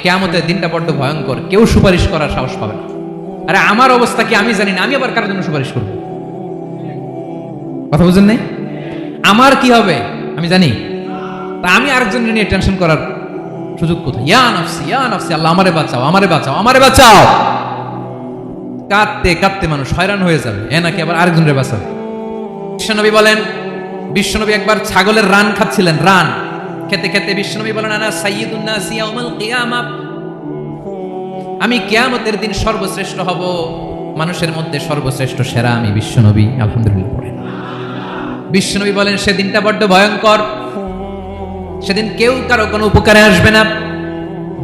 কিয়ামতের দিনটা বড্ড ভয়ঙ্কর, কেউ সুপারিশ করার সাহস পাবে না। আরে আমার অবস্থা কি আমি জানি না, আমি আবার কারোর জন্য সুপারিশ করব? কথা বুঝেন নাই? আমার কি হবে আমি জানি, তা আমি আরেকজনের নিয়ে টেনশন করার সুযোগ কোথায়? ইয়া নাফসি ইয়া নাফসি, আল্লাহ আমারে বাঁচাও আমারে বাঁচাও আমারে বাঁচাও। কাঁদতে কাঁদতে মানুষ হয়রান হয়ে যাবে, এ নাকি আবার আরেকজনের বাঁচাবে। বিশ্বনবী বলেন, বিশ্বনবী একবার ছাগলের রান খাচ্ছিলেন, রান খেতে খেতে বিশ্বনবী বলেন, আনা সাইয়্যিদুন নাসি ইয়াউমাল কিয়ামাহ, আমি কিয়ামতের দিন সর্বশ্রেষ্ঠ হব, মানুষের মধ্যে সর্বশ্রেষ্ঠ সেরা আমি বিশ্বনবী। আলহামদুলিল্লাহ পড়েন। বিশ্বনবী বলেন সেদিনটা বড্ড ভয়ঙ্কর, সেদিন কেউ কারো কোনো উপকারে আসবে না,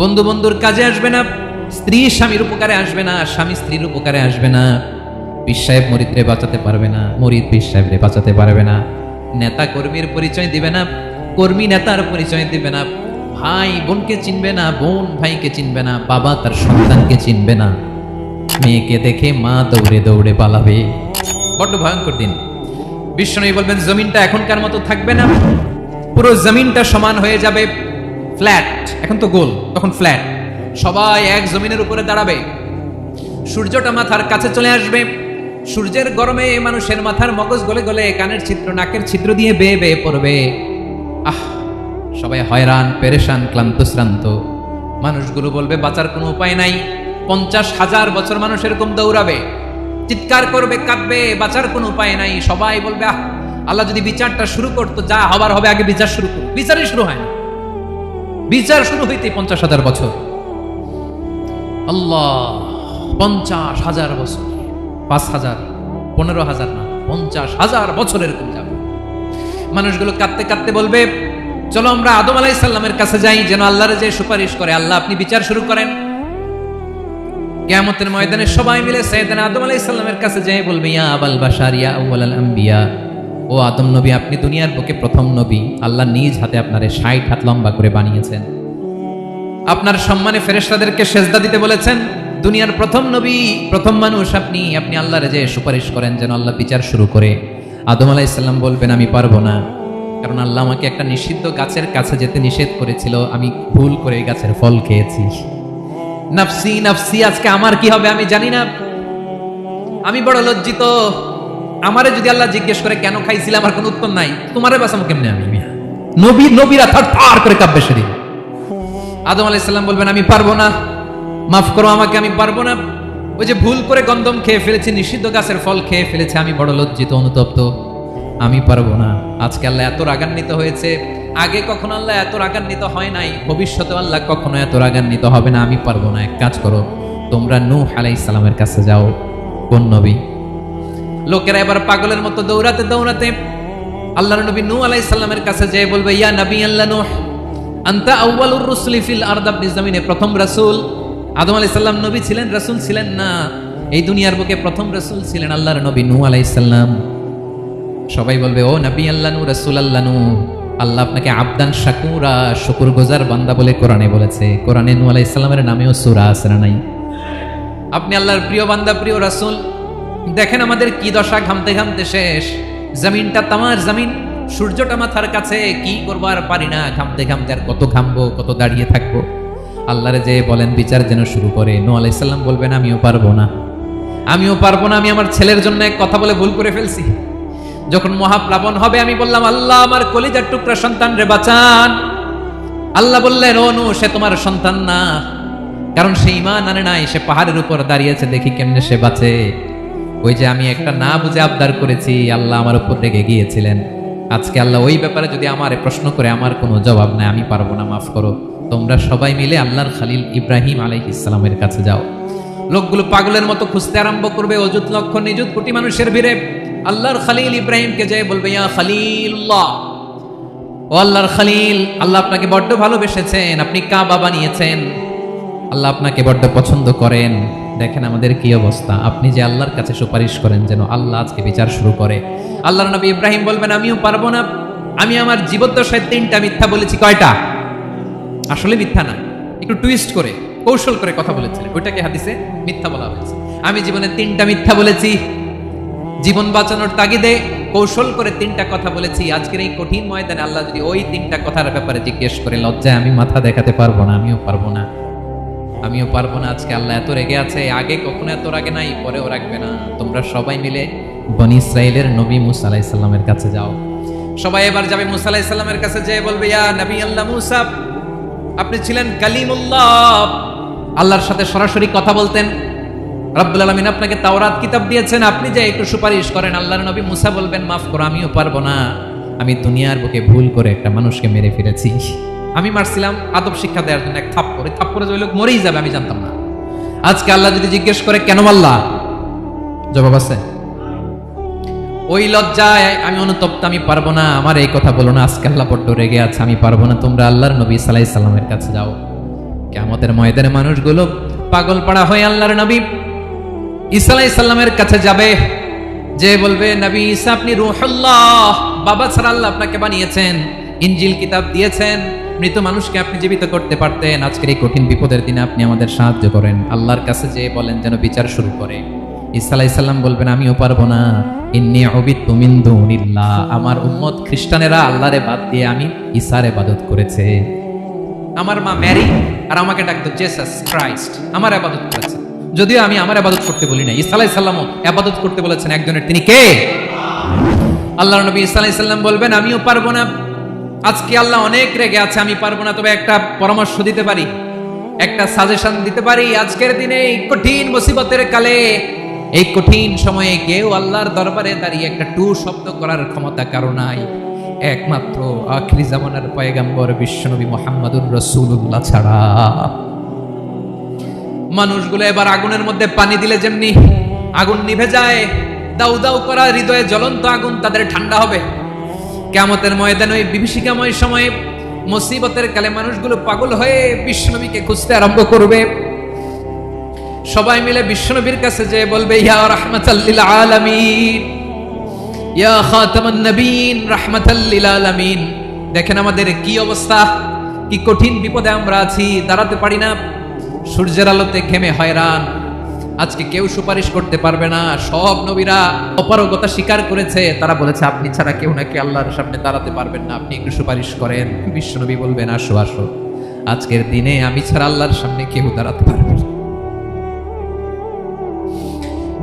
বন্ধু বন্ধুর কাজে আসবে না, স্ত্রী স্বামীর উপকারে আসবে না, স্বামী স্ত্রীর উপকারে আসবে না, পীর সাহেব মুরিদরে বাঁচাতে পারবে না, মুরিদ পীর সাহেবরে বাঁচাতে পারবে না, নেতা কর্মীর পরিচয় দিবে না, কর্মী নেতার পরিচয় দিবে না, ভাই বোনকে চিনবে না, বোন ভাইকে চিনবে না, বাবা তার সন্তানকে চিনবে না, মেয়েকে দেখে মা দৌড়ে দৌড়ে পালাবে। বড্ড ভয়ঙ্কর দিন। বিশ্বনবী বলবেন জমিনটা এখনকার মতো থাকবে না, পুরো জমিনটা সমান হয়ে যাবে, ফ্ল্যাট, এখন তো গোল, তখন ফ্ল্যাট, সবাই এক জমিনের উপরে দাঁড়াবে, সূর্যটা মাথার কাছে চলে আসবে, সূর্যের গরমে মানুষের মাথার মগজ গলে গলে কানের ছিদ্র নাকের ছিদ্র দিয়ে বেয়ে বেয়ে পড়বে। আহ, সবাই হয়রান পেরেশান ক্লান্ত শ্রান্ত। মানুষগুলো বলবে বাঁচার কোনো উপায় নাই। 50,000 বছর মানুষ এরকম দৌড়াবে, চিৎকার করবে, কাঁদবে, বাঁচার কোনো উপায় নাই। সবাই বলবে আহ, আল্লাহ যদি বিচারটা শুরু করতো, যা হবার হবে, আগে বিচার শুরু করতো। বিচারই শুরু হয় না, বিচার শুরু হইতে 50,000 বছর। আল্লাহ, 50,000 বছর, 5,000, 15,000 না, 50,000 বছর এরকম যাবে। মানুষগুলো কাঁদতে কাঁদতে বলবে চলো আমরা আদম আলাইহিস সালামের কাছে যাই, যেন আল্লাহর যে সুপারিশ করে, আল্লাহ আপনি বিচার শুরু করেন। কিয়ামতের ময়দানে সবাই মিলে সাইয়েদনা আদম আলাইহিস সালামের কাছে যেয়ে বলবে ইয়া আবাল বাশার ইয়া আউয়ালাল আম্বিয়া, ও আদম নবী, আপনি দুনিয়ার বুকে প্রথম নবী, আল্লাহ নিজ হাতে আপনারে 60 হাত লম্বা করে বানিয়েছেন, আপনার সম্মানে ফেরেশতাদেরকে সেজদা দিতে বলেছেন, দুনিয়ার প্রথম নবী, প্রথম মানুষ আপনি, আপনি আল্লাহর যে সুপারিশ করেন যেন আল্লাহ বিচার শুরু করে। আদম আলাইহিস সালাম বলবেন আমি পারবো না, কারণ আল্লাহ আমাকে একটা নিষিদ্ধ গাছের কাছে যেতে নিষেধ করেছিল, আমি ভুল করে এই গাছের ফল খেয়েছি। নাফসি নাফসি, আজকে আমার কি হবে আমি জানি না, আমি বড় লজ্জিত। আমারে যদি আল্লাহ জিজ্ঞেস করে কেন খাইছিলে, আমার কোনো উত্তর নাই, তোমারে বাঁচাবো কেমনে আমি? নবী, নবীরা থার করে কাঁপবে সেদিন। আদম আলাইহিস সালাম বলবেন আমি পারবো না, মাফ করো আমাকে, আমি পারবো না, ওই যে ভুল করে গন্ধম খেয়ে ফেলেছি, নিষিদ্ধ গাছের ফল খেয়ে ফেলেছে, আমি বড় লজ্জিত অনুতপ্ত, আমি পারবো না। আজকে আল্লাহ এত রাগান্বিত হয়েছে, আগে কখনো আল্লাহ এত রাগান্বিত হয় নাই, ভবিষ্যতে আল্লাহ কখনো এত রাগান্বিত হবে না, আমি পারবো না। এক কাজ করো, তোমরা নূহ আলাইহিস সালামের কাছে যাও। কোন নবী? লোকেরা এবার পাগলের মতো দৌড়াতে দৌড়াতে আল্লাহর নবী নূহ আলাইহিস সালামের কাছে যেয়ে বলবে ইয়া নবী আল্লাহ নূহ, আনতা আউয়ালুর রুসুলি ফিল আরদ, আপনি জমিনে প্রথম রাসূল। আদম আলাইহিস সালাম নবী ছিলেন, রাসূল ছিলেন না, এই দুনিয়ার বুকে প্রথম রাসূল ছিলেন আল্লাহর নবী নূহ আলাইহিস সালাম। সবাই বলবে ও নবী আল্লাহ নূহ, রাসূল আল্লাহ নূহ, আল্লাহ আপনাকে আবদান শাকুরা, শুকরগুজার বান্দা বলে কোরআনে বলেছে। কোরআনে নূহ আলাইহিস সালামের নামেও সূরা আছে না নাই? আপনি আল্লাহর প্রিয় বান্দা, প্রিয় রাসূল। দেখেন আমাদের কি দশা, ঘামতে ঘামতে শেষ, জমিনটা তামার জমিন, সূর্যটা মাথার কাছে, কি করবো আর পারি না, ঘামতে ঘামতে আর কত ঘামবো, কত দাঁড়িয়ে থাকবো। আল্লাহরে যে বলেন বিচার যেন শুরু করে। নূহ আলাইহিস সালাম বলবেন আমিও পারবো না, আমিও পারবো না, আমি আমার ছেলের জন্য এক কথা বলে ভুল করে ফেলছি। যখন মহাপ্লাবন হবে আমি বললাম আল্লাহ আমার কলিজার টুকরা সন্তান রে বাঁচান। আল্লাহ বললেন ও নূহ, সে তোমার সন্তান না, কারণ সে ঈমান আনে নাই, সে পাহাড়ের উপর দাঁড়িয়েছে, দেখি কেমনে সে বাঁচে। ওই যে আমি একটা না বুঝে আবদার করেছি, আল্লাহ আমার উপর রেগে গিয়েছিলেন। আজকে আল্লাহ ওই ব্যাপারে যদি আমারে প্রশ্ন করে, আমার কোনো জবাব নাই, আমি পারবো না, মাফ করো। তোমরা সবাই মিলে আল্লাহর খলিল ইব্রাহিম আলাইহিস সালামের কাছে যাও। লোকগুলো পাগলের মতো খুঁজতে আরম্ভ করবে, অযুত লক্ষ নিযুত কোটি মানুষের ভিড়ে আল্লাহর খলিল ইব্রাহিমকে যায় বলবে ইয়া খলিলুল্লাহ, ও আল্লাহর খলিল, আল্লাহ আপনাকে বড্ড ভালোবেসেছেন, আপনি কাবা বানিয়েছেন, আল্লাহ আপনাকে বড্ড পছন্দ করেন। দেখেন আমাদের কি অবস্থা, আপনি যে আল্লাহর কাছে সুপারিশ করেন যেন আল্লাহ আজকে বিচার শুরু করে। আল্লাহর নবী ইব্রাহিম বলবেন আমিও পারবো না, আমি আমার জীবদ্দশায় 3টা মিথ্যা বলেছি। কয়টা? আসলে মিথ্যা না, একটু টুইস্ট করে কৌশল করে কথা বলেছিলেন, ওইটাকে হাদিসে মিথ্যা বলা হয়েছে। আমি জীবনে 3টা মিথ্যা বলেছি, জীবন বাঁচানোর তাগিদে কৌশল করে 3টা কথা বলেছি। আজকের এই কঠিন ময়দানে আল্লাহ যদি ওই 3টা কথার ব্যাপারে জিজ্ঞেস করে, লজ্জায় আমি মাথা দেখাতে পারবো না, আমিও পারবো না। আমিও পারবো না। আজকে আল্লাহ এত রেগে আছে, আগে কখনো এত রাগে নাই, পরেও রাখবে না। তোমরা সবাই মিলে বনি ইসরাইলের নবী মুসা আলাইহিস সালামের কাছে যাও। সবাই এবার যাবে মুসা আলাইহিস সালামের কাছে, যেয়ে বলবে, ইয়া নবী আল্লাহ মুসা, আপনি ছিলেন কালিমুল্লাহ, আল্লাহর সাথে সরাসরি কথা বলতেন। রব্বুল আলামিন আপনাকে তাওরাত কিতাব দিয়েছেন, আপনি যে একটু সুপারিশ করেন। আল্লাহর নবী মুসা বলবেন, মাফ করো, আমিও পারবো না। আমি দুনিয়ার বুকে ভুল করে একটা মানুষকে মেরে ফেলেছি। আমি মারছিলাম আদব শিক্ষা দেওয়ার জন্য, এক থাপ্পড়ে যে ওই লোক মরেই যাবে, আমি জানতাম না। আজকে আল্লাহ যদি জিজ্ঞেস করে কেন মারলা, জবাব আছে? ওই লজ্জায় আমি অনুতপ্ত, আমি পারবো না, আমার এই কথা বলো না। আজকে আল্লাহ বড্ড রেগে আছে, আমি পারবো না। তোমরা আল্লাহর নবী সাল্লাল্লাহু আলাইহি সাল্লামের কাছে যাও। কিয়ামতের ময়দানে মানুষগুলো পাগল পাড়া হয়ে আল্লাহর নবী ঈসা আলাইহিস সালামের কাছে যাবে, যে বলবে, নবী ঈসা আপনি রূহুল্লাহ, বাবা ছাড়া আল্লাহ আপনাকে বানিয়েছেন, ইনজিল কিতাব দিয়েছেন, মৃত মানুষকে আপনি জীবিত করতে পারতেন। আজকের এই কঠিন বিপদের দিনে আপনি আমাদের সাহায্য করেন। আল্লাহর কাছে যে বলেন যেন বিচার শুরু করে। ঈসা আলাইহিস সালাম বলবেন, আমিও পারবো না। ইন্নী উবিদতু মিন দুনিল্লাহ, আমার উম্মত খ্রিস্টানেরা আল্লাহরে বাদ দিয়ে আমি ঈসার ইবাদত করেছে। আমার মা ম্যারি আর আমাকে ডাকতো জেসাস ক্রাইস্ট, আমার ইবাদত করেছে। যদিও আমি আমার ইবাদত করতে বলি না, ঈসা আলাইহিস সালামও ইবাদত করতে বলেছেন একজনের, তিনি কে? আল্লাহর নবী ঈসা আলাইহিস সালাম বলবেন, আমিও পারবো না। আজকে আল্লাহ অনেক রেগে আছে, আমি পারবো না। তবে একটা পরামর্শ দিতে পারি, একটা সাজেশন দিতে পারি। আজকের দিনে এই কঠিন মুসিবতের কালে, এই কঠিন সময়ে কেউ আল্লাহর দরবারে দাঁড়িয়ে একটা টু শব্দ করার ক্ষমতা কারো নাই, একমাত্র আখিরি জামানার পয়গম্বর বিশ্বনবী মুহাম্মদুর রাসূলুল্লাহ ছাড়া। মানুষগুলো এবার আগুনের মধ্যে পানি দিলে যেমনি আগুন নিভে যায়, দাউ দাউ করা হৃদয়ে জ্বলন্ত আগুন তাদের ঠান্ডা হবে। কিয়ামতের ময়দানে ওই বিভীষিকাময় সময়ে, মুসিবতের কালে মানুষগুলো পাগল হয়ে বিশ্বনবীকে খুঁজতে আরম্ভ করবে। সবাই মিলে বিশ্বনবীর কাছে যেয়ে বলবে, ইয়া রাহমাতাল লিল আলামিন, ইয়া খাতামান নবীন, রাহমাতাল লিল আলামিন। দেখেন আমাদের কি অবস্থা, কি কঠিন বিপদে আমরা আছি, দাঁড়াতে পারি না, সূর্যের আলোতে ঘেমে হয়রান। আজকে কেউ সুপারিশ করতে পারবে না। সব নবীরা অপারগতা স্বীকার করেছে, তারা বলেছে আপনি ছাড়া কেউ নাকি আল্লাহর সামনে দাঁড়াতে পারবেন না, আপনি একটু সুপারিশ করেন। বিশ্বনবী বলবেন, আসো আসো, আজকের দিনে আমি ছাড়া আল্লাহর সামনে কেউ দাঁড়াতে পারবে না।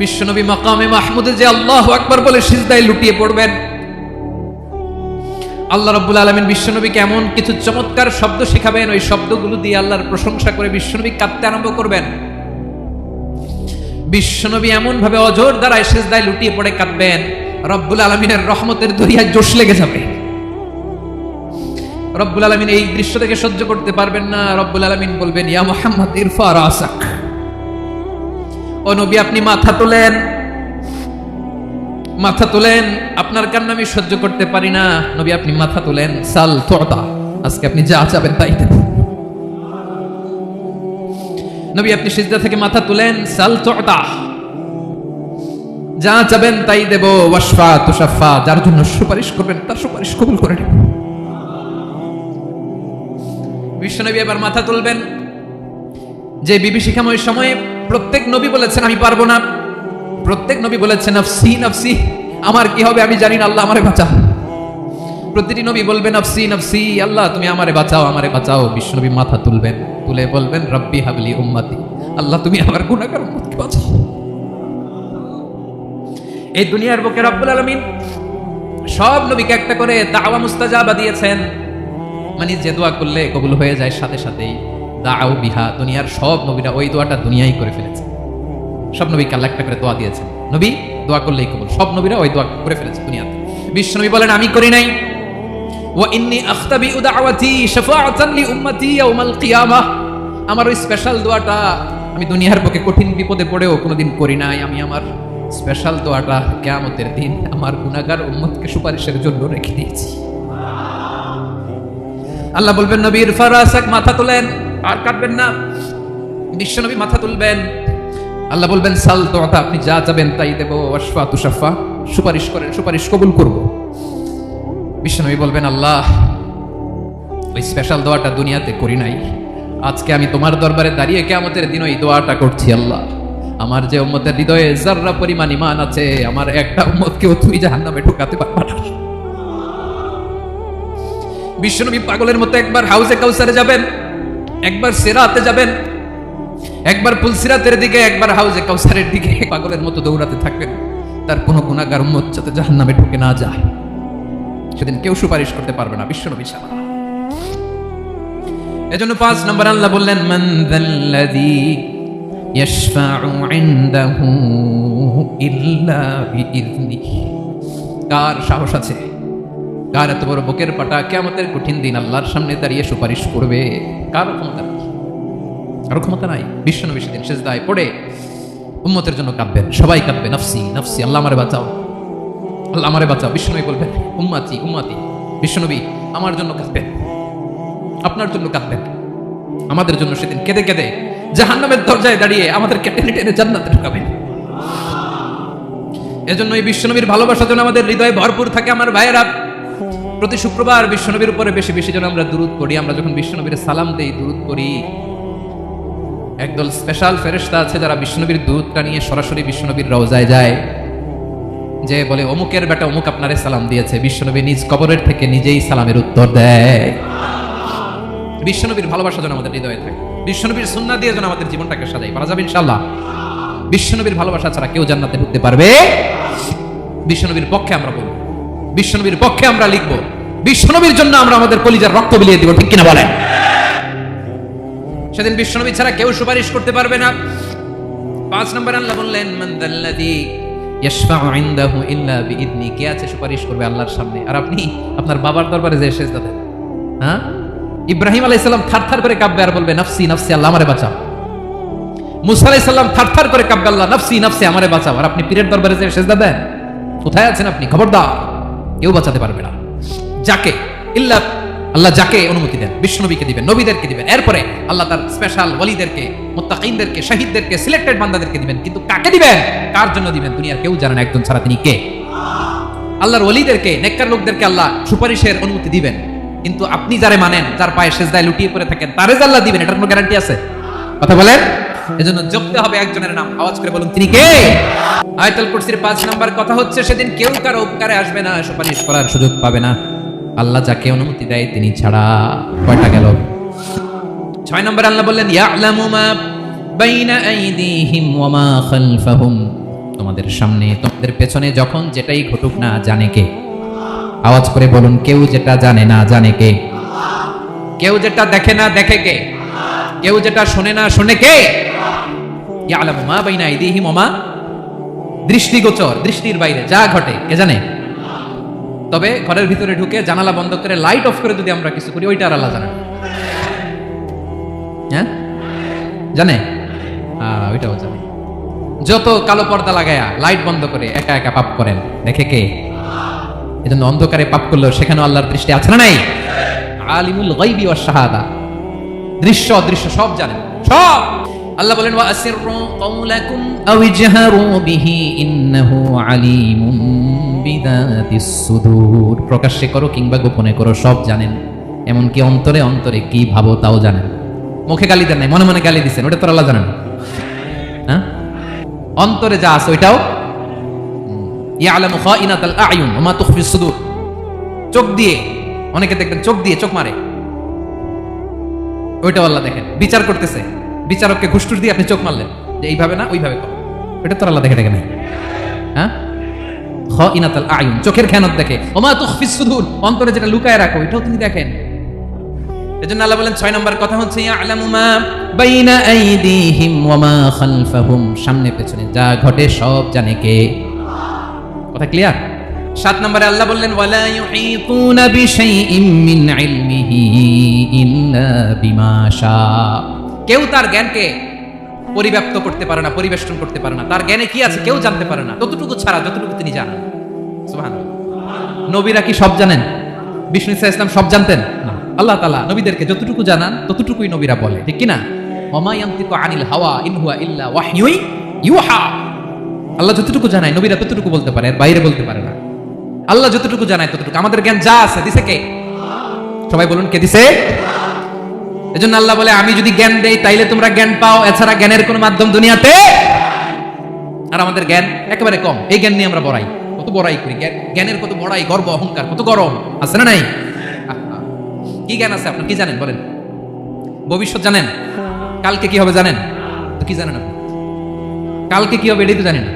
বিশ্বনবী মাকামে মাহমুদে যে আল্লাহু আকবার বলে সিজদায় লুটিয়ে পড়বেন। আল্লাহ রাব্বুল আলামিন বিশ্বনবীকে এমন কিছু চমৎকার শব্দ শেখাবেন, ওই শব্দগুলো দিয়ে আল্লাহর প্রশংসা করে বিশ্বনবী কাঁদতে আরম্ভ করবেন। বিশ্বনবী এমন ভাবে অজর দ্বারায় সিজদায় লুটিয়ে পড়ে কাঁদবেন, রব্বুল আলামিনের রহমতের দরিয়ায় জোশ লেগে যাবে। রব্বুল আলামিন এই দৃশ্য থেকে সহ্য করতে পারবেন না। রব্বুল আলামিন বলবেন, ইয়া মুহাম্মদ ইরফা রাসাক, ও নবী আপনি মাথা তোলেন, মাথা তোলেন, আপনার কান্না আমি সহ্য করতে পারি না। নবী আপনি মাথা তোলেন, সাল তুতা, আজকে আপনি যা চাবেন তাই দেব। নবী আপনি সিজদা থেকে মাথা তুলেন, সাল তুতা, যা চাবেন তাই দেব। ওয়াশফা তুশাফা, যার জন্য সুপারিশ করবেন তার সুপারিশ কবুল করে নেব। বিশ্বনবী এবার মাথা তুলবেন। যে বিভীষিকাময় সময়ে প্রত্যেক নবী বলেছেন আমি পারবো না, প্রত্যেক নবী বলেছেন নফসি নফসি, আমার কি হবে আমি জানি না, আল্লাহ আমারে বাঁচাও। প্রতিটি নবী বলবেন নফসি নফসি, আল্লাহ তুমি আমারে বাঁচাও, আমারে বাঁচাও। বিশ্বনবী মাথা তুলবেন, তুলে বলবেন রব্বি হাবলি উম্মতি, আল্লাহ তুমি আমার গুনাহগার উম্মতকে বাঁচাও। এই দুনিয়ার বুকে রব্বুল আলামিন সব নবীকে একটা করে দাওয়া মুস্তাজাবা দিয়েছেন, মানে যে দোয়া করলে কবুল হয়ে যায় সাথে সাথেই। দাও বিহা, দুনিয়ার সব নবীরা ওই দোয়াটা দুনিয়ায় করে ফেলেছে। সব নবীকে আল্লাহ একটা করে দোয়া দিয়েছেন, নবী দোয়া করলেই কবুল। সব নবীরা ওই দোয়া করে ফেলেছে দুনিয়াতে। বিশ্বনবী বলেন আমি করি নাই। ওয়া ইন্নী আখতাবিউ দাওয়াতি শাফাআতান লি উম্মতি ইয়াউমাল কিয়ামাহ, আমার ওই স্পেশাল দোয়াটা আমি দুনিয়ার বুকে কঠিন বিপদে পড়েও কোনোদিন করি নাই। আমি আমার স্পেশাল দোয়াটা কিয়ামতের দিন আমার গুনাহগার উম্মতকে সুপারিশের জন্য রেখে দিয়েছি। আল্লাহ বলবেন নবী ইরফা রাসাক, মাথা তোলেন, আর কাটবেন না। বিশ্বনবী মাথা তুলবেন, আল্লাহ বলবেন সাল তুতা, আপনি যা চাবেন তাই দেব। ওয়াশফা তুশাফা, সুপারিশ করেন, সুপারিশ কবুল করব। বিশ্বনবী বলবেন আল্লাহ ওই স্পেশাল দোয়াটা দুনিয়াতে করি নাই, আজকে আমি তোমার দরবারে দাঁড়িয়ে কিয়ামতের দিন ওই দোয়াটা করছি। আল্লাহ আমার যে উম্মতের হৃদয়ে যাররা পরিমাণ ঈমান আছে, আমার একটা উম্মতকেও তুই জাহান্নামে ঢোকাতে পারবা না। বিশ্বনবী পাগলের মতো একবার হাউজে কাউসারে যাবেন, একবার সিরাতে যাবেন, একবার পুলসিরাতের দিকে, একবার হাউজে কাউসারের দিকে পাগলের মতো দৌড়াতে থাকবেন, তার কোনো গুনাহগার উম্মত যাতে জাহান্নামে ঢুকে না যায়। সেদিন কেউ সুপারিশ করতে পারবে না বিশ্বনবী ছাড়া। এজন্য 5 নম্বর আল্লাহ বললেন, মান যাল্লাযী ইয়াশফাউ ইনদাহু ইল্লা বিইযনিহি। কার সাহস আছে, কার এত বড় বুকের পাটা কিয়ামতের কঠিন দিন আল্লাহর সামনে দাঁড়িয়ে সুপারিশ করবে? কার ক্ষমতা নেই, কারো ক্ষমতা নাই। বিশ্বনবী সেদিন সিজদায় পড়ে উম্মতের জন্য কাঁদবেন, সবাই কাঁদবে, নাফসি নাফসি, আল্লাহ আমারে বাঁচাও, আল্লাহ আমারে বাঁচাও। বিশ্বনবী বলবেন, উম্মতি উম্মতি। বিশ্বনবী আমার জন্য কাঁদবেন, আপনার জন্য কাঁদবেন, আমাদের জন্য সেদিন কেঁদে কেঁদে জাহান্নামের দরজায় দাঁড়িয়ে আমাদেরকে টেনে টেনে জান্নাতে ঢুকাবেন। এজন্য এই বিশ্বনবীর ভালোবাসা যেন আমাদের হৃদয়ে ভরপুর থাকে। আমার ভাইয়েরা, প্রতি শুক্রবার বিশ্বনবীর উপরে বেশি বেশি যেন আমরা দুরূদ পড়ি। আমরা যখন বিশ্বনবীর সালাম দেই, দুরূদ পড়ি, একদল স্পেশাল ফেরেশতা আছে যারা বিশ্বনবীর দুরূদটা নিয়ে সরাসরি বিশ্বনবীর রওজায় যায়, যে বলে অমুকের বেটা অমুক আপনারে সালাম দিয়েছে। বিশ্বনবী নিজ কবরের থেকে নিজেই সালামের উত্তর দেয়। বিশ্বনবীর ভালোবাসা যেন আমাদের হৃদয়ে থাকে, বিশ্বনবীর সুন্নাহ দিয়ে যেন আমাদের জীবনটাকে সাজাই, পারা যাবে ইনশাআল্লাহ। বিশ্বনবীর ভালোবাসা ছাড়া কেউ জান্নাতে ঢুকতে পারবে? বিশ্বনবীর পক্ষে আমরা বলবো, বিশ্বনবীর পক্ষে আমরা লিখবো, বিশ্বনবীর জন্য আমরা আমাদের কলিজার রক্ত বিলিয়ে দিব, ঠিক কিনা বলেন? সেদিন বিশ্বনবী ছাড়া কেউ সুপারিশ করতে পারবে না। 5 নম্বর আল্লাহ বললেন, মান যাল্লাযী ইয়াশফাউ ইনদাহু ইল্লা বিইযনি। কে আছে সুপারিশ করবে আল্লাহর সামনে? আর আপনি আপনার বাবার দরবারে যে সিজদা দেন, হ্যাঁ? ইব্রাহিম আলাইহিস সালাম থারথার করে কাঁপবে আর বলবে, নাফসি নাফসি, আল্লাহ আমারে বাঁচাও। মুসা আলাইহিস সালাম থারথার করে কাঁপবে, আল্লাহ নাফসি নাফসি, আমারে বাঁচাও। আর আপনি পীরের দরবারে যে সিজদা দেন, কোথায় আছেন আপনি? খবরদার, কেউ বাঁচাতে পারবে না। যাকে ইল্লা আল্লাহ যাকে অনুমতি দেন, বিশ্বনবীকে দিবেন, নবীদেরকে দিবেন, এরপরে আল্লাহ তার স্পেশাল ওয়ালিদেরকে, মুত্তাকিনদেরকে, শহীদদেরকে, সিলেক্টেড বান্দাদেরকে দিবেন। কিন্তু কাকে দিবেন, কার জন্য দিবেন, দুনিয়ার কেউ জানে না একজন ছাড়া, তিনি কে? আল্লাহর ওয়ালিদেরকে, নেককার লোকদেরকে আল্লাহ সুপারিশের অনুমতি দিবেন। কিন্তু আপনি যারে মানেন, যার পায়ে সিজদায় লুটিয়ে পড়ে থাকেন, তারে যে আল্লাহ দিবেন, এটার কোনো গ্যারান্টি আছে? কথা বলেন। এজন্য জপতে হবে একজনের নাম, আওয়াজ করে বলুন, তিনি কে? আয়াতুল কুরসির 5 নাম্বার কথা হচ্ছে, সেদিন কেউ কারো উপকারে আসবে না, সুপারিশ করার সুযোগ পাবে না, আল্লাহ যাকে অনুমতি দেয় তিনি ছাড়া। কয়টা গেল? 6 নম্বর আল্লাহ বললেন, ইয়ালামু মা বাইনা আইদিহিম ওয়া মা খালফাহুম। তোমাদের সামনে, তোমাদের পেছনে যখন যেটাই ঘটুক না, জানে কে? আওয়াজ করে বলুন, কেউ যেটা জানে না, জানে কে? কেউ যেটা দেখে না, দেখে কে? কেউ যেটা শোনে না, শোনে কে? ইয়ালামু মা বাইনা আইদিহিম ওয়া মা, দৃষ্টিগোচর, দৃষ্টির বাইরে যা ঘটে কে জানে? তবে ঘরের ভিতরে ঢুকে জানালা বন্ধ করে লাইট অফ করে যদি আমরা কিছু করি, ওইটা আর আল্লাহ জানে। হ্যাঁ, জানে? ওইটাও জানে। যত কালো পর্দা লাগায়া লাইট বন্ধ করে একা একা পাপ করেন, দেখে কে? এজন্য অন্ধকারে পাপ করলেও সেখানে আল্লাহর দৃষ্টি আছে না নাই? আলিমুল গায়বি ওয়াশ শাহাদা, দৃশ্য অদৃশ্য সব জানেন, সব। আল্লাহ বলেন, ওয়া আসিররু কাওলাকুম আও ইজহারু বিহি ইন্নাহু আলিমুম বিদাতিস সুদূর। প্রকাশ্যে করো কিংবা গোপনে করো, সব জানেন। এমনকি অন্তরে অন্তরে কি ভাবো তাও জানেন। মুখে গালি দেন নাই, মনে মনে গালি দিচ্ছেন, ওটা তো আল্লাহ জানেন। হ্যাঁ, অন্তরে যা আছে ওইটাও। ইয়ালামু খাইনাতাল আয়ুন ওয়া মা তুখফিস সুদূর। চোখ দিয়ে, অনেকে দেখবেন চোখ দিয়ে চোখ মারে, ওইটাও আল্লাহ দেখেন। বিচার করতেছে, বিচারককে ঘুষটুস দিয়ে আপনি চোখ মারলেন, যে এইভাবে না ওইভাবে করো, এটা তো আল্লাহ দেখে দেখে না। হ্যাঁ, খাইনাতাল আয়ুন, চোখের খেয়ানত দেখে। ওয়া মা তুখফিস সুদূর, অন্তরে যেটা লুকায় রাখো এটাও তিনি দেখেন। এজন্য আল্লাহ বলেন 6 নম্বর কথা হচ্ছে, ইয়ালামু মা বাইনা আইদিহিম ওয়া মা খালফাহুম। সামনে পেছনে যা ঘটে সব জানে কে? কথা ক্লিয়ার? 7 নম্বরে আল্লাহ বললেন, ওয়ালা ইউহিতুনা বিশাইইম মিন ইলমিহি ইল্লা বিমা শা। কেউ তার জ্ঞানকে পরিব্যাপ্ত করতে পারে না, পরিবেষ্টন করতে পারে না। তার জ্ঞানে কি আছে কেউ জানতে পারে না, ততটুকু ছাড়া যতটুকু তিনি জানেন। সুবহানাল্লাহ। নবীরা কি সব জানেন? বিষ্ণু ইসলাম সব জানতেন না। আল্লাহ তাআলা নবীদেরকে যতটুকু জানান ততটুকুই নবীরা বলে, ঠিক কি না? ওমা ইয়ানতিকু আনিল হাওয়া ইন হুয়া ইল্লা ওয়াহয়ুন ইউহা। আল্লাহ যতটুকু জানায় নবীরা ততটুকু বলতে পারে, এর বাইরে বলতে পারে না। আল্লাহ যতটুকু জানায় ততটুকু। আমাদের জ্ঞান যা আছে দিছে কে? সবাই বলুন, কে দিছে? এজন্য আল্লাহ বলে, আমি যদি জ্ঞান দেই তাইলে তোমরা জ্ঞান পাও, এছাড়া জ্ঞানের কোনো মাধ্যম দুনিয়াতে। আর আমাদের জ্ঞান একেবারে কম, এই জ্ঞান নিয়ে আমরা বড়াই, কত বড়াই করি, জ্ঞানের কত বড়াই, গর্ব অহংকার, কত গরম আছে না নাই? কি জ্ঞান আছে আপনার? কি জানেন বলেন? ভবিষ্যৎ জানেন? কালকে কি হবে জানেন? কি জানেন আপনি? কালকে কি হবে এটাই তো জানি না,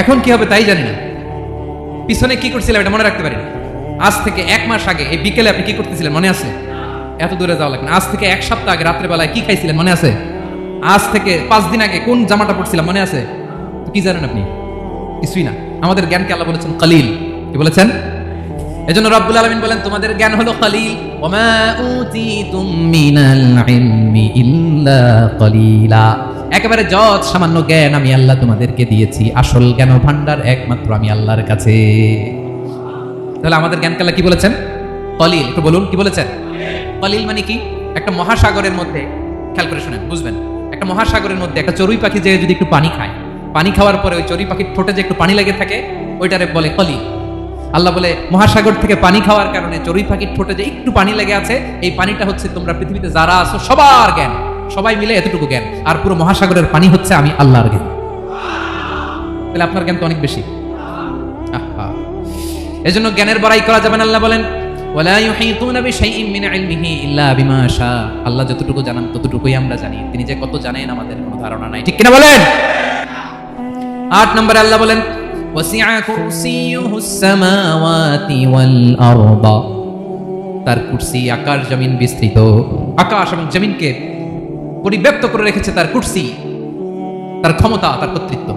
এখন কি হবে তাই জানি না, পিছনে কি করছিলাম এটা মনে রাখতে পারি না। আজ থেকে 1 মাস আগে এই বিকেলে আপনি কি করতেছিলেন মনে আছে? এত দূরে যাওয়া লাগবে না। আজ থেকে 1 সপ্তাহ আগে রাত্রেবেলায় কি খাইছিলেন মনে আছে? আজ থেকে 5 দিন আগে কোন জামাটা পড়ছিলাম মনে আছে? তো কি জানেন আপনি? কিছুই না। আমাদের জ্ঞানকে আল্লাহ বলেছেন কলিল। কি বলেছেন? এজন্য রব্বুল আলামিন বলেন তোমাদের জ্ঞান হলো কলিল। ওমা উতিতুম মিনাল ইলমি ইল্লা কলিলা। একেবারে যত সামান্য জ্ঞান আমি আল্লাহ তোমাদেরকে দিয়েছি, আসল জ্ঞান ভান্ডার একমাত্র আমি আল্লাহর কাছে। তাহলে আমাদের জ্ঞানকে আল্লাহ কি বলেছেন? কলিল। একটু বলুন কি বলেছেন? কলিল মানে কি? একটা মহাসাগরের মধ্যে, খেয়াল করে শুনেন বুঝবেন, একটা মহাসাগরের মধ্যে একটা চড়ুই পাখি যে যদি একটু পানি খায়, পানি খাওয়ার পরে ওই চড়ুই পাখির ঠোঁটে যে একটু পানি লেগে থাকে ওইটারে বলে কলিল। আল্লাহ বলে মহাসাগর থেকে পানি খাওয়ার কারণে চড়ুই পাখির ঠোঁটে যে একটু পানি লেগে আছে, এই পানিটা হচ্ছে তোমরা পৃথিবীতে যারা আছো সবার জ্ঞান, সবাই মিলে এতটুকু জ্ঞান, আর পুরো মহাসাগরের পানি হচ্ছে আমি আল্লাহর জ্ঞান। তাহলে আপনার জ্ঞান তো অনেক বেশি। এজন্য জ্ঞানের বড়াই করা যাবে না। আল্লাহ বলেন ওয়ালা ইউহিতুনা বিশাইইন মিন ইলমিহি ইল্লা বিমা শা। আল্লাহ যতটুকু জানেন ততটুকুই আমরা জানি, তিনি যে কত জানেন আমাদের কোনো ধারণা নাই। ঠিক কিনা বলেন? 8 নম্বরে আল্লাহ বলেন ওয়াসিআ কুরসিয়ুহুস সামাওয়াতি ওয়াল আরদা। তার কুরসি আকাশ জমিন বিস্তৃত, আকাশ এবং জমিনকে পরিব্যাপ্ত করে রেখেছে তার কুরসি, তার ক্ষমতা, তার কর্তৃত্ব।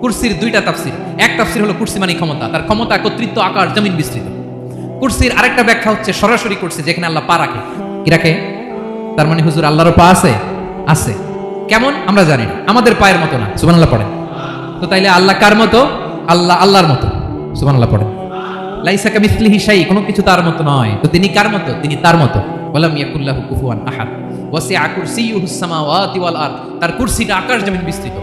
কুরসির 2টা তাফসীর। এক তাফসীর হলো কুরসি মানে ক্ষমতা, তার ক্ষমতা, কর্তৃত্ব, আকাশ জমিন বিস্তৃত। কুরসির আরেকটা ব্যাখ্যা হচ্ছে সরাসরি কুরসি, যেখানে আল্লাহ পা রাখে। কি রাখে? তার মানে হুজুর আল্লাহরও পা আছে? আছে। কেমন আমরা জানি না, আমাদের পায়ের মতো না। সুবহানাল্লাহ পড়েন। তো তাইলে আল্লাহ কার মতো? আল্লাহ আল্লাহর মতো। সুবহানাল্লাহ পড়েন। লাইসা কামিসলিহি শাই, কোনো কিছু তার মতো নয়। তো তিনি কার মতো? তিনি তার মতো। ওয়ালাম ইয়াকুল্লাহু কুফুয়ান আহাদ। ওয়াসিআ কুরসিয়ুহুস সামাওয়াতি ওয়াল আরদ। তার কুরসিটা আকাশ জমিন বিস্তৃত।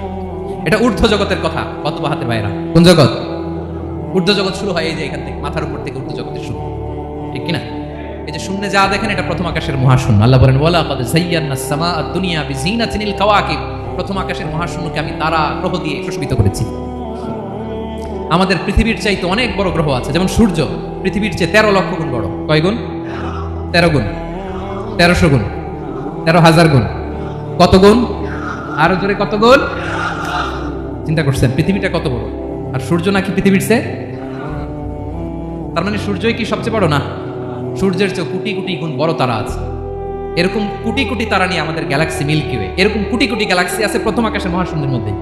এটা ঊর্ধ্ব জগতের কথা। কত বাহাতের ভাইরা, কোন জগৎ? ঊর্ধ্ব জগৎ শুরু হয় এই যে এখান থেকে, মাথার উপর থেকে ঊর্ধ্ব জগতের শুরু। ঠিক কি না? এই যে শূন্যে যা দেখেন এটা প্রথম আকাশের মহাশূন্য। আল্লাহ বলেন ওয়ালা কাদ যায়্যানাস সামাআদ দুনিয়া বিজিনাতিল কাওয়াকিব। প্রথম আকাশের মহাশূন্যকে আমি তারা গ্রহ দিয়ে সুশোভিত করেছি। আমাদের পৃথিবীর চাইতে অনেক বড় গ্রহ আছে, যেমন সূর্য পৃথিবীর চেয়ে 13 লক্ষ গুণ বড়। কয় গুণ? 13 গুণ, 1300 গুণ, 13,000 গুণ। কত গুণ? আরো জোরে কত গুণ? চিন্তা করছেন পৃথিবীটা কত বড়, আর সূর্য নাকি পৃথিবীর চেয়ে? তার মানে সূর্যই কি সবচেয়ে বড় না? সূর্যের চেয়ে কোটি কোটি গুণ বড় তারা আছে। এরকম কোটি কোটি তারা নিয়ে আমাদের গ্যালাক্সি মিল্কি ওয়ে। এরকম কোটি কোটি গ্যালাক্সি আছে প্রথম আকাশের মহাশূন্যের মধ্যে।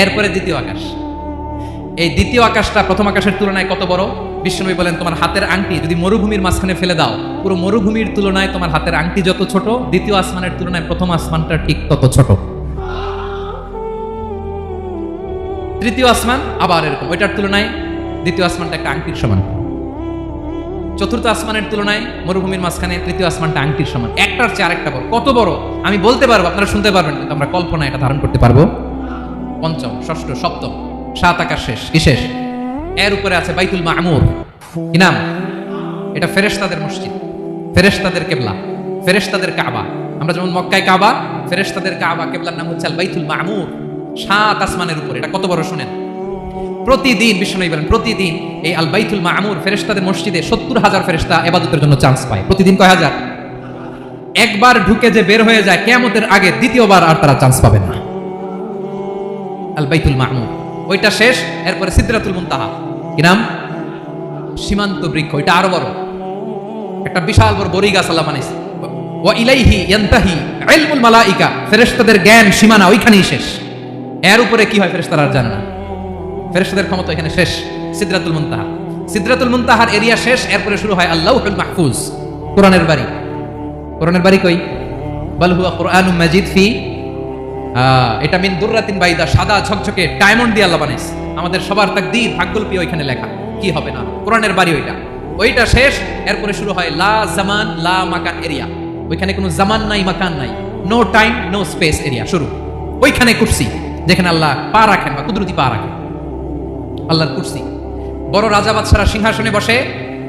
এরপরে দ্বিতীয় আকাশ। এই দ্বিতীয় আকাশটা প্রথম আকাশের তুলনায় কত বড়? বিশ্বনবী বলেন তোমার হাতের আংটি যদি মরুভূমির মাঝখানে ফেলে দাও, পুরো মরুভূমির তুলনায় তোমার হাতের আংটি যত ছোট, দ্বিতীয় আসমানের তুলনায় প্রথম আসমানটা ঠিক তত ছোট। তৃতীয় আসমান আবার এরকম, ওইটার তুলনায় দ্বিতীয় আসমানটা একটা আংটির সমান। চতুর্থ আসমানের তুলনায় মরুভূমির মাঝখানে তৃতীয় আসমানটা আংটির সমান। একটার চেয়ে আরেকটা বড়। কত বড় আমি বলতে পারবো, আপনারা শুনতে পারবেন, কিন্তু আমরা কল্পনা এটা ধারণ করতে পারবো। পঞ্চম, ষষ্ঠ, সপ্তম, 7 আকাশ শেষ। কি শেষ? এর উপরে আছে বাইতুল মামুর। কি নাম? এটা ফেরেশতাদের মসজিদ, ফেরেশতাদের কিবলা, ফেরেশতাদের কাবা। আমরা যেমন মক্কায় কাবা, ফেরেশতাদের কাবা, কিবলার নাম হচ্ছে আল বাইতুল মামুর। 7 আসমানের উপরে। এটা কত বড় শুনেন। প্রতিদিন বিশ্বনবী বলেন প্রতিদিন এই আল বাইতুল মামুর ফেরেশতাদের মসজিদে 70,000 ফেরেশতা ইবাদতের জন্য চান্স পায়। প্রতিদিন কয় হাজার? একবার ঢুকে যে বের হয়ে যায় কিয়ামতের আগে, দ্বিতীয়বার আর তারা চান্স পাবে না। আল বাইতুল মামুর ওইটা শেষ। এরপরে সিদরাতুল মুনতাহা। কি নাম? সীমান্ত বৃক্ষ। ওইটা আরো বড়, একটা বিশাল বড় বড়ি গাছ আল্লাহ বানাইছে। ওয়া ইলাইহি ইয়ানতাহি ইলমুল মালাইকা। ফেরেশতাদের জ্ঞান সীমানা ওইখানেই শেষ। এর উপরে কি হয় ফেরেশতারা আর জানে না। ফেরেশতাদের ক্ষমতা এখানে শেষ। সিদরাতুল মুনতাহা, সিদরাতুল মুনতাহার এরিয়া শেষ। এরপরে শুরু হয় আল্লাহুল মাহফুজ, কোরআনের বাড়ি। কোরআনের বাড়ি কই? বাল হুয়া কুরআনুম মাজিদ ফি, এটা মিন দুররাতিন বাইদা, সাদা ঝকঝকে ডায়মন্ড দিয়ে আল্লাহ বানাইছে। আমাদের সবার তাকদীর, ভাগ্যলিপি ওইখানে লেখা। কি হবে না, কোরআনের বাড়ি ওইটা। ওইটা শেষ। এরপরে শুরু হয় লা জামান লা মাকান এরিয়া। ওইখানে কোনো জামান নাই, মাকান নাই, no time no space area শুরু। ওইখানে কুরসি, যেখানে আল্লাহ পা রাখেন বা কুদরতি পা রাখেন। আল্লাহর কুরসি। বড় রাজা বাদশারা সিংহাসনে বসে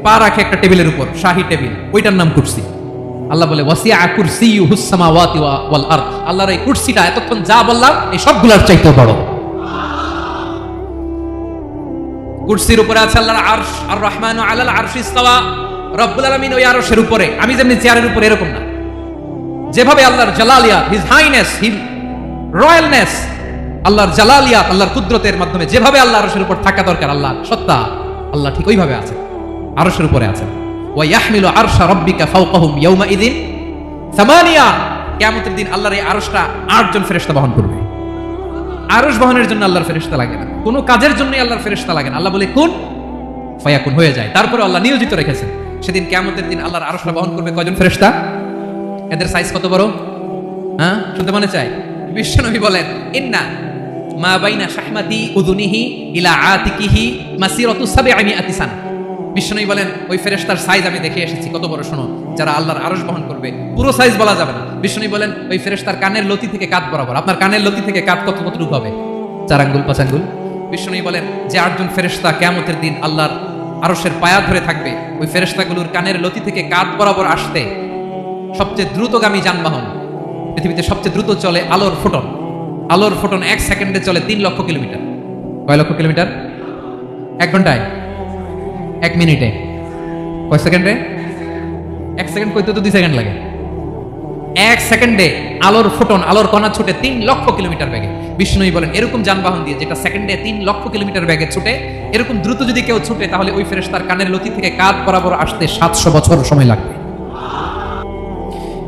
পা রাখে একটা টেবিলের উপর, শাহী টেবিল, ওইটার নাম কুরসি। আল্লাহ বলে ওয়াসিআ কুরসিয়ুহুস সামাওয়াতি ওয়াল আরদ। আল্লাহর এই কুরসিটা এতক্ষণ যা বললাম এই সবগুলোর চাইতে বড়। কুরসির উপরে আছে আল্লাহর আরশ। আর রহমানু আলাল আরশি ইসতাওয়া। রব্বুল আলামিন ওই আরশের উপরে। আমি যেমনি চেয়ারের উপরে এরকম না, যেভাবে আল্লাহর জালালিয়াত, হিজ হাইনেস, হিজ রয়্যালনেস, আল্লাহর জালালিয়াত, আল্লাহর কুদরতের মাধ্যমে যেভাবে আল্লাহ আরশের উপর থাকা দরকার, আল্লাহর সত্তা, আল্লাহ ঠিক ওইভাবে আছে, আরশের উপরে আছেন। ওয়া ইয়াহমিলু আরশা রাব্বিকা ফাওকাহুম ইয়াওমা ইযিন সামানিয়া। কিয়ামতের দিন আল্লাহর এই আরশটা 8 জন ফেরেশতা বহন করবে। আরশ বহনের জন্য আল্লাহর ফেরেশতা লাগে না, কোনো কাজের জন্যই আল্লাহর ফেরেশতা লাগে না। আল্লাহ বলে কুন ফায়াকুন, হয়ে যায়। তারপরে আল্লাহ নিয়োজিত রেখেছেন। সেদিন কিয়ামতের দিন আল্লাহর আরশটা বহন করবে কয়জন ফেরেশতা? এদের সাইজ কত বড়? হ্যাঁ, শুনতে মনে চাই? বিশ্বনবী বলেন, ইন্না মা বাইনা শাহমাতি উযুনিহি ইলা আতিকিহি মাসিরাতু 700 সানা। বিশ্বনবী বলেন, ওই ফেরেশতার সাইজ আমি দেখে এসেছি কত বড়, শোনো। যারা আল্লাহর আরশ বহন করবে, পুরো সাইজ বলা যাবে না। বিশ্বনবী বলেন, ওই ফেরেশতার কানের লতি থেকে কাঁধ বরাবর। আপনার কানের লতি থেকে কাঁধ কতটুকু হবে? 4 আঙ্গুল 5 আঙ্গুল। বিশ্বনবী বলেন যে 8 জন ফেরেশতা কিয়ামতের দিন আল্লাহর আরশের পায়া ধরে থাকবে, ওই ফেরেশতাগুলোর কানের লতি থেকে কাঁধ বরাবর আসতে সবচেয়ে দ্রুতগামী যানবাহন, পৃথিবীতে সবচেয়ে দ্রুত চলে আলোর ফোটন। আলোর ফোটন 1 সেকেন্ডে চলে 3 লক্ষ কিলোমিটার। কয় লক্ষ কিলোমিটার? 1 ঘন্টায়? 1 মিনিটে? কয় সেকেন্ডে? 1 সেকেন্ড কইতে তো 2 সেকেন্ড লাগে। 1 সেকেন্ডে আলোর ফোটন, আলোর কণা ছুটে 3 লক্ষ কিলোমিটার বেগে। বিষ্ণুই বলেন, এরকম যানবাহন দিয়ে যেটা সেকেন্ডে 3 লক্ষ কিলোমিটার বেগে ছুটে, এরকম দ্রুত যদি কেউ ছুটে, তাহলে ওই ফেরেশতার কানের লতি থেকে কাঁধ বরাবর আসতে 700 বছর সময় লাগবে।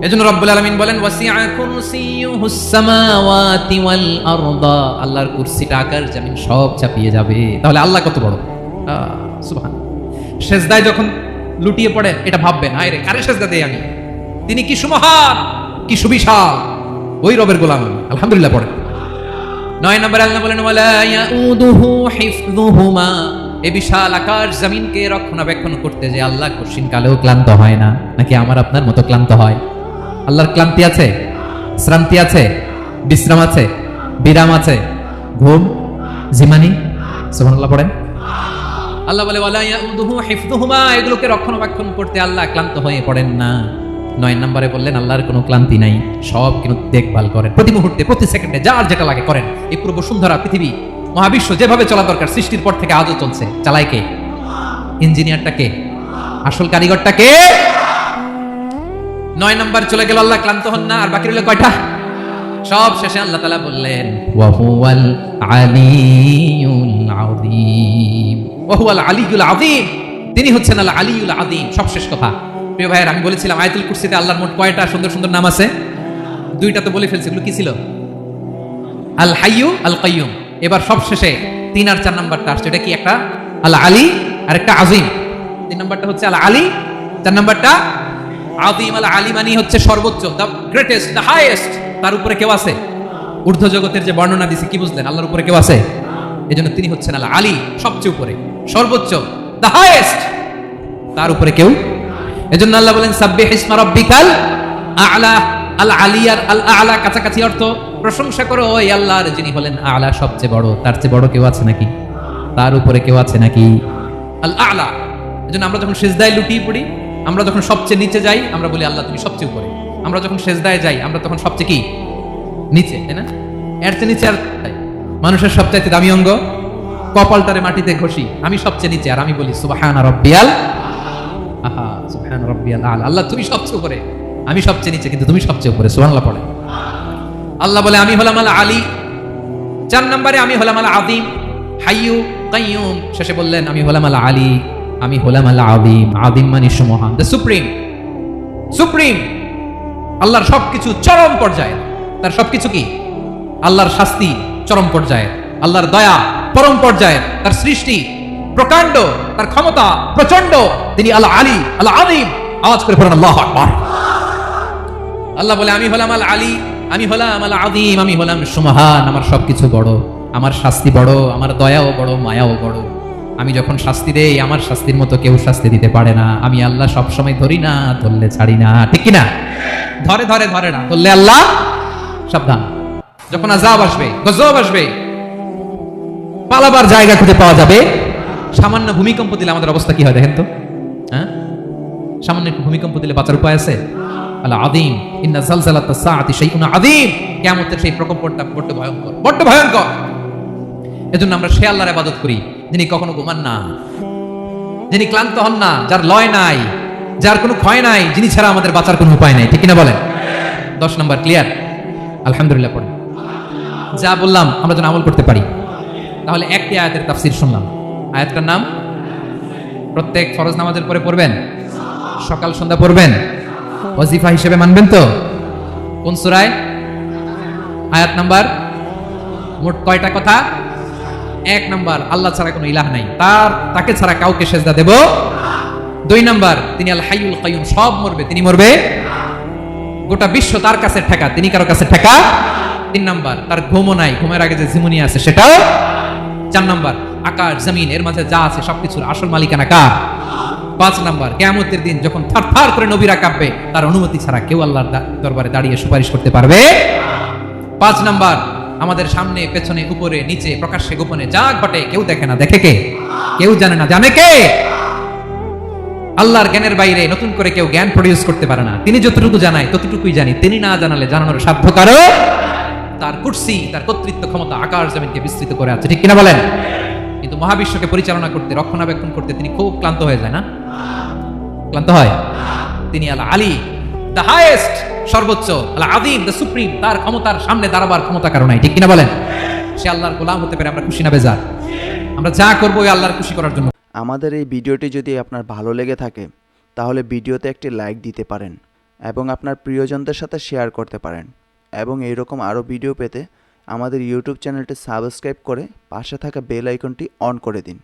এজন্য রব্বুল আলামিন বলেন, ওয়াসিআ কুরসিয়ুহুস সামাওয়াতি ওয়াল আরদা। আল্লাহর কুরসিটা আকাশ জমিন সব চাপিয়ে যাবে। তাহলে আল্লাহ কত বড়! সুবহান। সেজদায় যখন লুটিয়ে পড়েন, এটা ভাববেন, হায় রে, কারে সেজদা দেই আমি? তিনি কি সুমহান, কি সুবিশাল! ওই রবের গোলাম আমি, আলহামদুলিল্লাহ পড়েন। 9 নম্বরে আল্লাহ বলেন, ওয়ালা ইয়াউদুহু হিফযুহুমা। এই বিশাল আকাশ জমিনকে রক্ষণাবেক্ষণ করতে যে আল্লাহ কঠিন কালেও ক্লান্ত হয় না। নাকি আমার আপনার মতো ক্লান্ত হয়? আল্লাহর ক্লান্তি আছে, শ্রান্তি আছে, বিশ্রাম আছে, বিরাম আছে, ঘুম, জিমানি? সুবহানাল্লাহ পড়েন। আল্লাহ বলে, ওয়ালা ইয়াউদুহু হিফযুহুমা। এগুলোকে রক্ষণাবেক্ষণ করতে আল্লাহ ক্লান্ত হয়ে পড়েন না। 9 নম্বরে বললেন, আল্লাহর কোনো ক্লান্তি নাই, সব কিন্তু দেখভাল করেন, প্রতি মুহূর্তে, প্রতি সেকেন্ডে যার যেটা লাগে করেন। এই পুরো বসুন্ধরা, পৃথিবী, মহাবিশ্ব যেভাবে চলা দরকার সৃষ্টির পর থেকে আজও চলছে। চালায় কে? ইঞ্জিনিয়ারটা কে? আসল কারিগরটা কে? 9 নম্বর চলে গেল, আল্লাহ ক্লান্ত হন না। আর বাকি রইল কয়টা? সব শেষে আল্লাহ তাআলা বললেন, ওয়া হুয়াল আলিয়ুল আযীম। ওয়া হুয়াল আলিয়ুল আযীম, তিনি হচ্ছেন আল আলিয়ুল আযীম। সব শেষ কথা। প্রিয় ভাইয়ের, আমি বলেছিলাম আয়াতুল কুরসিতে আল্লাহর মোট কয়টা সুন্দর সুন্দর নাম আছে? 2টা তো বলে ফেলছি। এগুলো কি ছিল? আল হাইয়ু, আল কাইয়ুম। এবার সব শেষে 3 আর 4 নাম্বারটা আসছে। এটা কি? একটা আল আলী আর একটা আযীম। 3 নাম্বারটা হচ্ছে আল আলী, 4 নাম্বারটা আযীম। আল আলী মানে হচ্ছে সর্বোচ্চ, দ্য গ্রেটেস্ট, দ্য হাইয়েস্ট। তার উপরে কেউ আছে? ঊর্ধ্ব জগতের যে বর্ণনা দিছি, কি বুঝলেন? আল্লাহর উপরে কেউ আছে? এজন্য তিনি হচ্ছেন আল আলী, সবচেয়ে উপরে, সর্বোচ্চ, দ্য হাইয়েস্ট। তার উপরে কেউ। এজন্য আল্লাহ বলেন, সাব্বিহ ইসমা রাব্বিকাল আ'লা। আল আলী আর আল আ'লা কাছাকাছি অর্থ। প্রশংসা করো ওই আল্লাহর, যিনি হলেন আ'লা, সবচেয়ে বড়। তার চেয়ে বড় কেউ আছে নাকি? তার উপরে কেউ আছে নাকি? আল আ'লা। এজন্য আমরা যখন সিজদায় লুটিয়ে পড়ি, আমরা যখন সবচেয়ে নিচে যাই, আমরা বলি আল্লাহ তুমি সবচেয়ে উপরে। আমরা যখন সিজদায় যাই, আমরা তখন সবচেয়ে কি? নিচে, তাই না? এর চেয়ে নিচে আর মানুষের সবচাইতে দামি অঙ্গ কপালটারে মাটিতে ঘষি, আমি সবচেয়ে নিচে, আর আমি বলি সুবহানা রাব্বিয়াল আহা, সুবহান রাব্বিয়াল আ'লা। আল্লাহ তুমি সবচেয়ে উপরে, আমি সবচেয়ে নিচে, কিন্তু তুমি সবচেয়ে উপরে। সুবহানাল্লাহ পড়ে। আল্লাহ বলে, আমি হলাম আল আলী। 4 নম্বরে আমি হলাম আল আযীম, হাইয়ু কাইয়ুম। শেষে বললেন, আমি হলাম আল আলী, আমি হলাম আল আযীম। আযীম মানে সুমহান, দ্য সুপ্রিম। সুপ্রিম, আল্লাহর সবকিছু চরম পর্যায়ে। তার সবকিছু কি? আল্লাহর শাস্তি চরম পর্যায়ে, আল্লাহর দয়া পরম পর্যায়ে, তার সৃষ্টি প্রকাণ্ড, তার ক্ষমতা প্রচন্ড। তিনি আল আলী, আল আযীম। আওয়াজ করে পড়েন আল্লাহু আকবার। আল্লাহ বলে, আমি হলাম আল আলী, আমি হলাম আল আযীম, আমি হলাম সুমহান। আমার সবকিছু বড়, আমার শাস্তি বড়, আমার দয়াও বড়, মায়াও বড়। আমি যখন শাস্তি দেই, আমার শাস্তির মতো কেউ শাস্তি দিতে পারে না। আমি আল্লাহ সবসময় ধরি না, ধরলে ছাড়ি না, ঠিক কিনা? ধরে ধরে ধরে না, ধরলে আল্লাহ সাবধান। যখন আযাব আসবে, গজব আসবে, পালাবার জায়গা খুঁজে পাওয়া যাবে। সামান্য ভূমিকম্প দিলে আমাদের অবস্থা কি হয় দেখেন তো? হ্যাঁ, সামান্য একটু ভূমিকম্প দিলে বাঁচার উপায় আছে? আল আযীম, ইন্না যালজালাতাস সাআতি শাইউন আযীম। কিয়ামতের সেই প্রকম্পনটা বড় ভয়ঙ্কর, বড় ভয়ঙ্কর। এজন্য আমরা সে আল্লাহর ইবাদত করি যিনি কখনো ঘুমান না, যিনি ক্লান্ত হন না, যার লয় নাই, যার কোনো ক্ষয় নাই, যিনি ছাড়া আমাদের বাঁচার কোনো উপায় নাই, ঠিক কিনা বলেন? 10 নম্বর ক্লিয়ার? আলহামদুলিল্লাহ পড়েন। যা বললাম আমরা যেন আমল করতে পারি। তাহলে একটি আয়াতের তাফসীর শুনলাম, আয়াতটার নাম প্রত্যেক ফরজ নামাজের পরে পড়বেন, সকাল সন্ধ্যা পড়বেন, ওয়াজিফা হিসেবে মানবেন তো? কোন সূরায়? আয়াত নাম্বার মোট কয়টা কথা? 1 নাম্বার, আল্লাহ ছাড়া কোনো ইলাহ নাই, তাকে ছাড়া কাউকে সেজদা দেব। 2 নাম্বার, তিনি আল হাইয়ুল কাইয়ুম, সব মরবে, তিনি মরবে, গোটা বিশ্ব তার কাছে ঠেকা, তিনি কারো কাছে ঠেকা। 3 নাম্বার, তার ঘুমও নাই, ঘুমের আগে যে ঝিমুনি আছে সেটাও। 4 নাম্বার, আকাশ জমিন এর মাঝে যা আছে সবকিছুর আসল মালিকানা কার? 5 নাম্বার, কিয়ামতের দিন যখন থারথার করে নবীরা কাঁপবে, তার অনুমতি ছাড়া কেউ আল্লাহর দরবারে দাঁড়িয়ে সুপারিশ করতে পারবে। 5 নাম্বার, আমাদের সামনে পেছনে উপরে নিচে প্রকাশ্যে গোপনে যা ঘটে কেউ দেখে না, দেখে কে? কেউ জানে না, জানে কে? আল্লাহর জ্ঞানের বাইরে নতুন করে কেউ জ্ঞান প্রডিউস করতে পারে না। তিনি যতটুকু জানায় ততটুকুই জানি, তিনি না জানালে জানানোর সাধ্য কারো। তার কুরসি, তার কর্তৃত্ব ক্ষমতা আকাশ জমিনকে বিস্তৃত করে আছে, ঠিক কিনা বলেন? কিন্তু মহাবিশ্বকে পরিচালনা করতে, রক্ষণাবেক্ষণ করতে তিনি খুব ক্লান্ত হয়ে যায় না? ক্লান্ত হয়? তিনি আল আলী, দ্য হাইয়েস্ট, সর্বোচ্চ, আল আযীম, দ্য সুপ্রিম, তার ক্ষমতার সামনে দাঁড়াবার ক্ষমতা কারো নাই, ঠিক কিনা বলেন? সে আল্লাহর গোলাম হতে পারে, আমরা খুশি না বেজার? আমরা যা করবো ওই আল্লাহর খুশি করার জন্য। আমাদের এই ভিডিওটি যদি আপনার ভালো লেগে থাকে তাহলে ভিডিওতে একটি লাইক দিতে পারেন এবং আপনার প্রিয়জনদের সাথে শেয়ার করতে পারেন, এবং এইরকম আরও ভিডিও পেতে আমাদের ইউটিউব চ্যানেলটি সাবস্ক্রাইব করে পাশে থাকা বেল আইকনটি অন করে দিন।